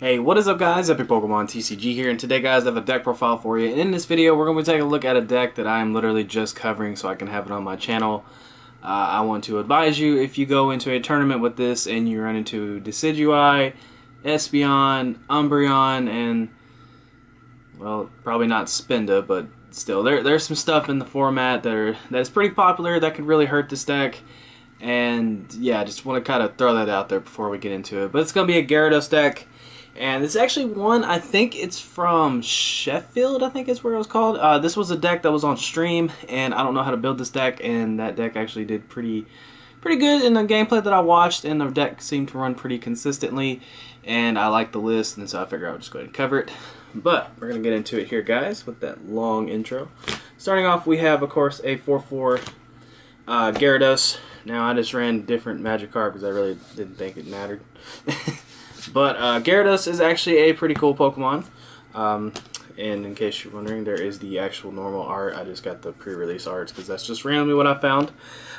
Hey, what is up guys? Epic Pokemon TCG here, and today guys I have a deck profile for you. In this video we're going to be taking a look at a deck that I am literally just covering so I can have it on my channel. I want to advise you, if you go into a tournament with this and you run into Decidueye, Espeon, Umbreon, and, well, probably not Spinda, but still, there's some stuff in the format that's pretty popular that could really hurt this deck. And yeah, I just want to kind of throw that out there before we get into it. But it's going to be a Gyarados deck. And it's actually one, I think it's from Sheffield, I think is where it was called. This was a deck that was on stream, and I don't know how to build this deck, and that deck actually did pretty good in the gameplay that I watched, and the deck seemed to run pretty consistently, and I like the list, and so I figured I would just go ahead and cover it. But we're going to get into it here, guys, with that long intro. Starting off, we have, of course, a 4/4 Gyarados. Now, I just ran different Magikarp because I really didn't think it mattered. But Gyarados is actually a pretty cool Pokemon. And in case you're wondering, there is the actual normal art. I just got the pre-release arts because that's just randomly what I found.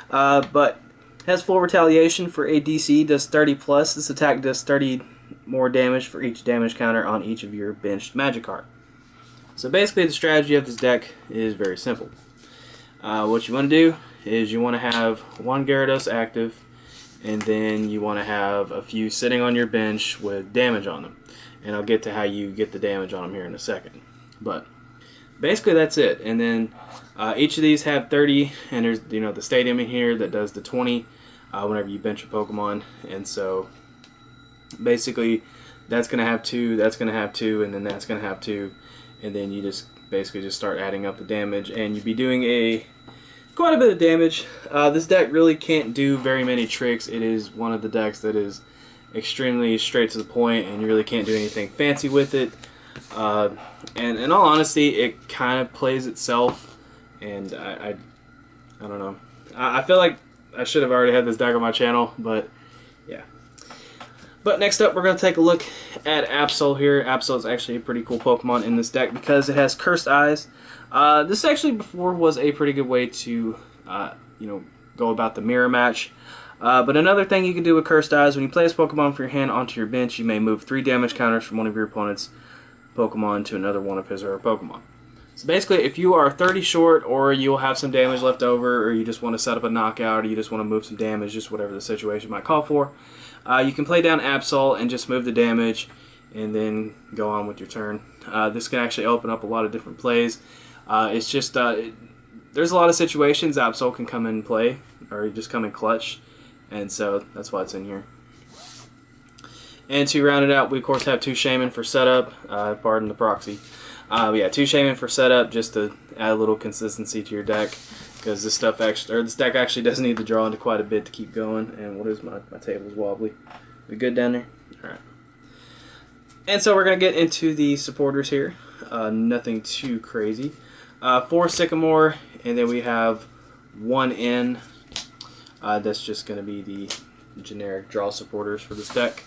But has full Retaliation for a DC, does 30 plus. This attack does 30 more damage for each damage counter on each of your benched Magikarp. So basically the strategy of this deck is very simple. What you want to do is you want to have one Gyarados active, and then you want to have a few sitting on your bench with damage on them. And I'll get to how you get the damage on them here in a second. But basically that's it. And then each of these have 30, and there's the stadium in here that does the 20 whenever you bench a Pokemon. And so basically that's going to have 2, that's going to have 2, and then that's going to have 2. And then you just basically just start adding up the damage, and you'd be doing quite a bit of damage. This deck really can't do very many tricks. It is one of the decks that is extremely straight to the point, and you really can't do anything fancy with it. And in all honesty, it kind of plays itself, and I don't know. I feel like I should have already had this deck on my channel, but yeah. But next up, we're going to take a look at Absol here. Absol is actually a pretty cool Pokemon in this deck because it has Cursed Eyes. This actually before was a pretty good way to, go about the mirror match. But another thing you can do with Cursed Eyes, when you place Pokemon from your hand onto your bench, you may move 3 damage counters from one of your opponent's Pokemon to another one of his or her Pokemon. So basically, if you are 30 short, or you'll have some damage left over, or you just want to set up a knockout, or you just want to move some damage, just whatever the situation might call for, you can play down Appt Sol and just move the damage, and then go on with your turn. This can actually open up a lot of different plays. It's just, there's a lot of situations Appt Sol can come in play, or just come in clutch, and so that's why it's in here. And to round it out, we of course have 2 Shaymin for setup, pardon the proxy. Yeah, 2 Shaymin for setup, just to add a little consistency to your deck, because this deck actually does need to draw into quite a bit to keep going. And what is my table's wobbly? We good down there? Alright. And so we're going to get into the supporters here. Nothing too crazy. 4 Sycamore, and then we have 1 N. That's just going to be the generic draw supporters for this deck.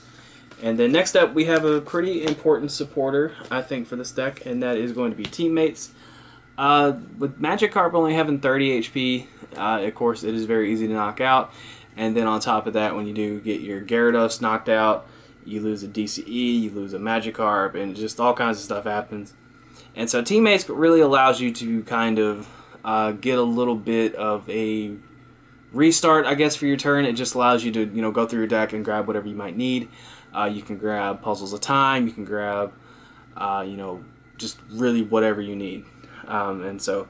And then next up, we have a pretty important supporter, I think, for this deck, and that is going to be Teammates. With Magikarp only having 30 HP, of course, it is very easy to knock out. And then on top of that, when you do get your Gyarados knocked out, you lose a DCE, you lose a Magikarp, and just all kinds of stuff happens. And so Teammates really allows you to kind of get a little bit of a restart, I guess, for your turn. It just allows you to go through your deck and grab whatever you might need. You can grab Puzzles of Time, you can grab just really whatever you need. And so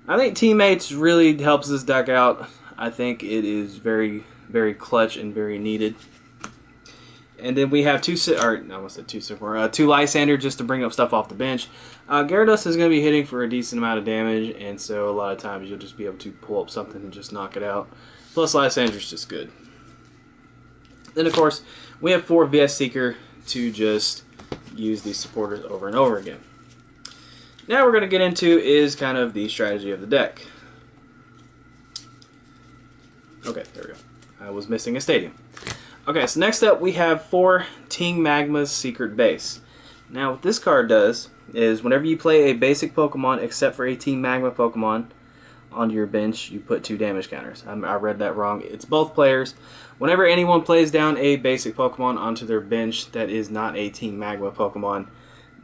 I think Teammates really helps this deck out. I think it is very, very clutch and very needed. And then we have 2 Lysandre just to bring up stuff off the bench. Gyarados is going to be hitting for a decent amount of damage, and so a lot of times you'll just be able to pull up something and just knock it out. Plus Lysandre is just good. Then of course we have 4 VS Seeker to just use these supporters over and over again. Now we're going to get into is kind of the strategy of the deck. Okay, there we go. I was missing a stadium. Okay, so next up we have 4 Team Magma's Secret Base. Now what this card does is whenever you play a basic Pokemon except for a Team Magma Pokemon onto your bench, you put 2 damage counters. I read that wrong. It's both players. Whenever anyone plays down a basic Pokemon onto their bench that is not a Team Magma Pokemon,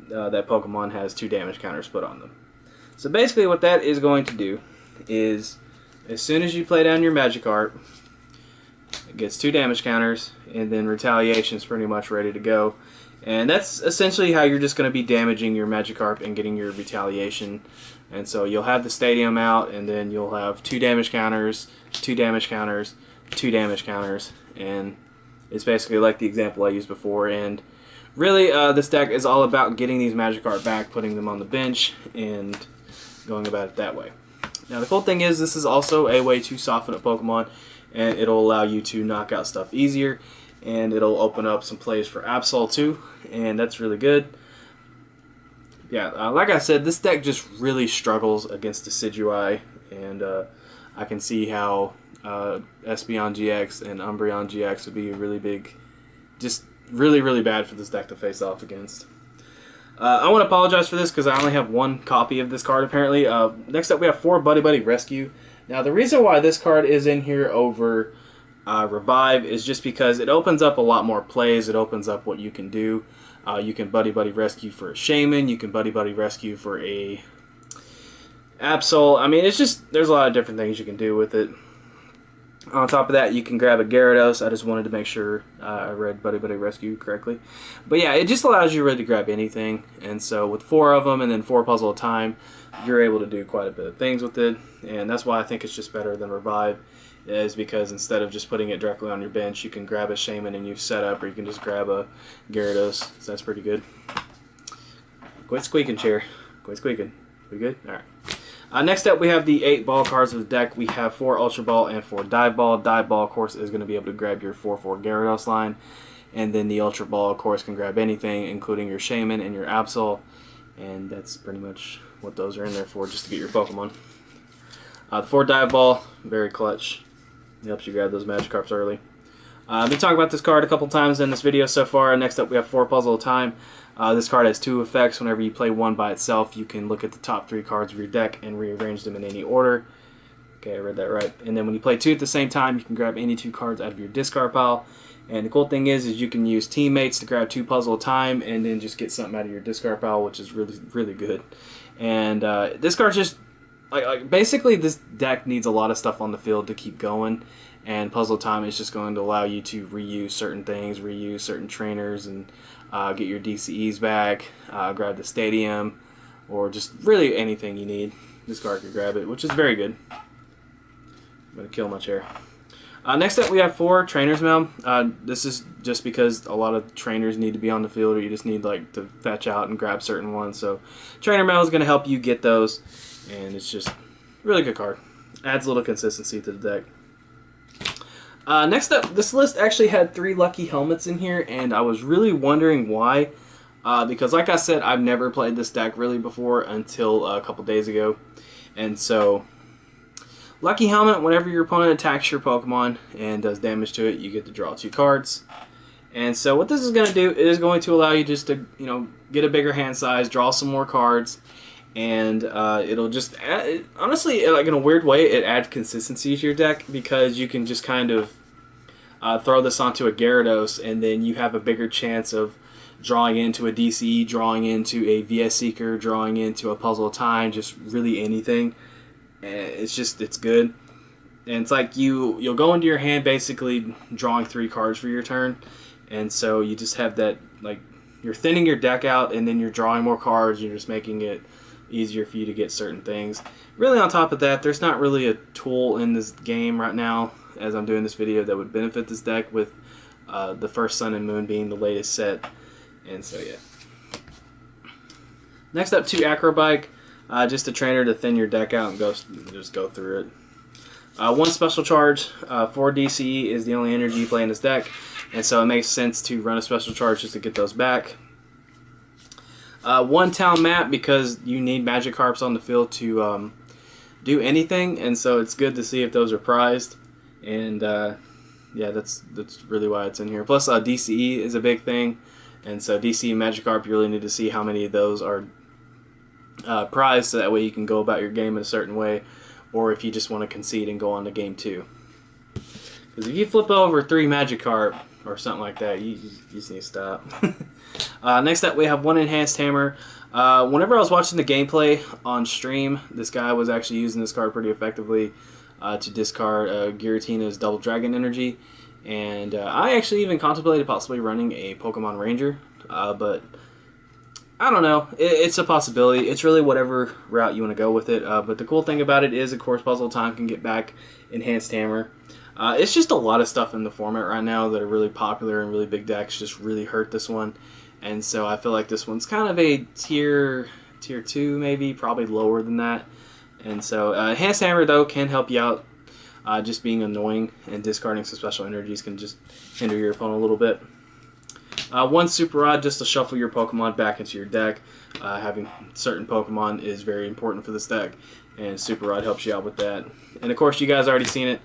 that Pokemon has 2 damage counters put on them. So basically what that is going to do is, as soon as you play down your Magikarp, it gets 2 damage counters, and then Retaliation is pretty much ready to go. And that's essentially how you're just going to be damaging your Magikarp and getting your Retaliation. And so you'll have the Stadium out, and then you'll have 2 damage counters, 2 damage counters, 2 damage counters, and it's basically like the example I used before. And really, this deck is all about getting these Magikarp back, putting them on the bench, and going about it that way. Now the cool thing is, this is also a way to soften up Pokemon, and it'll allow you to knock out stuff easier, and it'll open up some plays for Absol too, and that's really good. Yeah, like I said, this deck just really struggles against Decidueye, and I can see how Espeon GX and Umbreon GX would be a really big, just really bad for this deck to face off against. I want to apologize for this because I only have 1 copy of this card apparently. Next up we have 4 Buddy Buddy Rescue. Now the reason why this card is in here over Revive is just because it opens up a lot more plays. It opens up what you can do. You can Buddy Buddy Rescue for a Shaymin. You can Buddy Buddy Rescue for a Absol. I mean, it's just, there's a lot of different things you can do with it. On top of that, you can grab a Gyarados. I just wanted to make sure I read Buddy Buddy Rescue correctly. But yeah, it just allows you really to grab anything. And so with 4 of them and then 4 puzzle at a time, you're able to do quite a bit of things with it. And that's why I think it's just better than Revive, is because instead of just putting it directly on your bench, you can grab a Shaymin and you set up, or you can just grab a Gyarados. So that's pretty good. Quit squeaking, chair. Quit squeaking. We good? Alright. Next up, we have the 8 ball cards of the deck. We have 4 Ultra Ball and 4 Dive Ball. Dive Ball, of course, is going to be able to grab your 4/4 Gyarados line. And then the Ultra Ball, of course, can grab anything, including your Shaymin and your Absol. And that's pretty much what those are in there for, just to get your Pokemon. The 4 Dive Ball, very clutch. It helps you grab those Magikarps early. I've been talking about this card a couple times in this video so far. Next up, we have 4 Puzzle at a Time. This card has 2 effects. Whenever you play one by itself, you can look at the top 3 cards of your deck and rearrange them in any order. Okay, I read that right. And then when you play 2 at the same time, you can grab any 2 cards out of your discard pile. And the cool thing is you can use teammates to grab 2 puzzle at a time and then just get something out of your discard pile, which is really good. And this card's just, basically this deck needs a lot of stuff on the field to keep going. And Puzzle Time is just going to allow you to reuse certain things, reuse certain trainers, and get your DCEs back, grab the Stadium, or just really anything you need. This card can grab it, which is very good. I'm going to kill my chair. Next up, we have 4 Trainer's Mail. This is just because a lot of trainers need to be on the field, or you just need to fetch out and grab certain ones. So Trainer Mail is going to help you get those, and it's just a really good card. Adds a little consistency to the deck. Next up, this list actually had 3 lucky helmets in here, and I was really wondering why. Because like I said, I've never played this deck really before until a couple days ago. And so, lucky helmet, whenever your opponent attacks your Pokemon and does damage to it, you get to draw 2 cards. And so what this is going to do is going to allow you just to, get a bigger hand size, draw some more cards, and it'll just add, honestly, like in a weird way, it adds consistency to your deck, because you can just kind of throw this onto a Gyarados, and then you have a bigger chance of drawing into a DCE, drawing into a VS Seeker, drawing into a Puzzle of Time, just really anything. It's good. And it's like you'll go into your hand basically drawing 3 cards for your turn, and so you just have that, like, you're thinning your deck out, and then you're drawing more cards, you're just making it easier for you to get certain things. Really, on top of that, there's not really a tool in this game right now, as I'm doing this video, that would benefit this deck, with the first Sun and Moon being the latest set. And so yeah. Next up, 2 Acro Bike, just a trainer to thin your deck out and just go through it. 1 special charge, 4 DCE is the only energy you play in this deck, and so it makes sense to run a special charge just to get those back. 1 Town Map, because you need Magikarps on the field to do anything, and so it's good to see if those are prized. And yeah, that's really why it's in here. Plus DCE is a big thing, and so DCE Magikarp, you really need to see how many of those are prized, so that way you can go about your game in a certain way, or if you just want to concede and go on to game 2. Because if you flip over 3 Magikarp or something like that, you just need to stop. Next up, we have 1 Enhanced Hammer. Whenever I was watching the gameplay on stream, this guy was actually using this card pretty effectively to discard Giratina's Double Dragon Energy. And I actually even contemplated possibly running a Pokemon Ranger, but I don't know. It's a possibility. It's really whatever route you want to go with it. But the cool thing about it is, of course, Puzzle Time can get back Enhanced Hammer. It's just a lot of stuff in the format right now that are really popular, and really big decks just really hurt this one. And so I feel like this one's kind of a tier 2, maybe, probably lower than that. And so Enhanced Hammer, though, can help you out. Just being annoying and discarding some special energies can just hinder your opponent a little bit. 1 Super Rod just to shuffle your Pokemon back into your deck. Having certain Pokemon is very important for this deck, and Super Rod helps you out with that. And of course, you guys already seen it.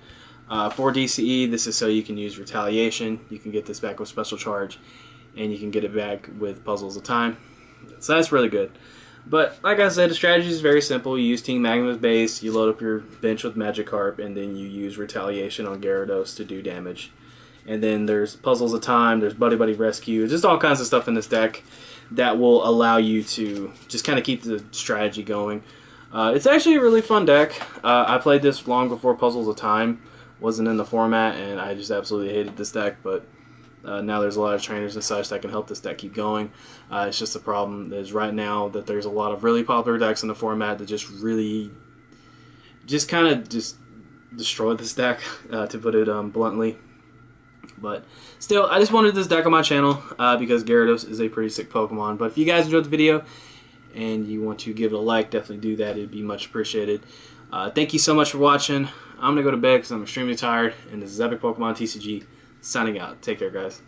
For DCE, this is so you can use Retaliation. You can get this back with Special Charge, and you can get it back with Puzzles of Time. So that's really good. But like I said, the strategy is very simple. You use Team Magma's base, you load up your bench with Magikarp, and then you use Retaliation on Gyarados to do damage. And then there's Puzzles of Time, there's Buddy Buddy Rescue, just all kinds of stuff in this deck that will allow you to just kind of keep the strategy going. It's actually a really fun deck. I played this long before Puzzles of Time wasn't in the format, and I just absolutely hated this deck, but now there's a lot of trainers and such that can help this deck keep going. It's just the problem is right now that there's a lot of really popular decks in the format that just really kind of destroy this deck, to put it bluntly. But still, I just wanted this deck on my channel because Gyarados is a pretty sick Pokemon. But if you guys enjoyed the video and you want to give it a like, definitely do that. It'd be much appreciated. Thank you so much for watching. I'm going to go to bed because I'm extremely tired. And this is Epic Pokemon TCG signing out. Take care, guys.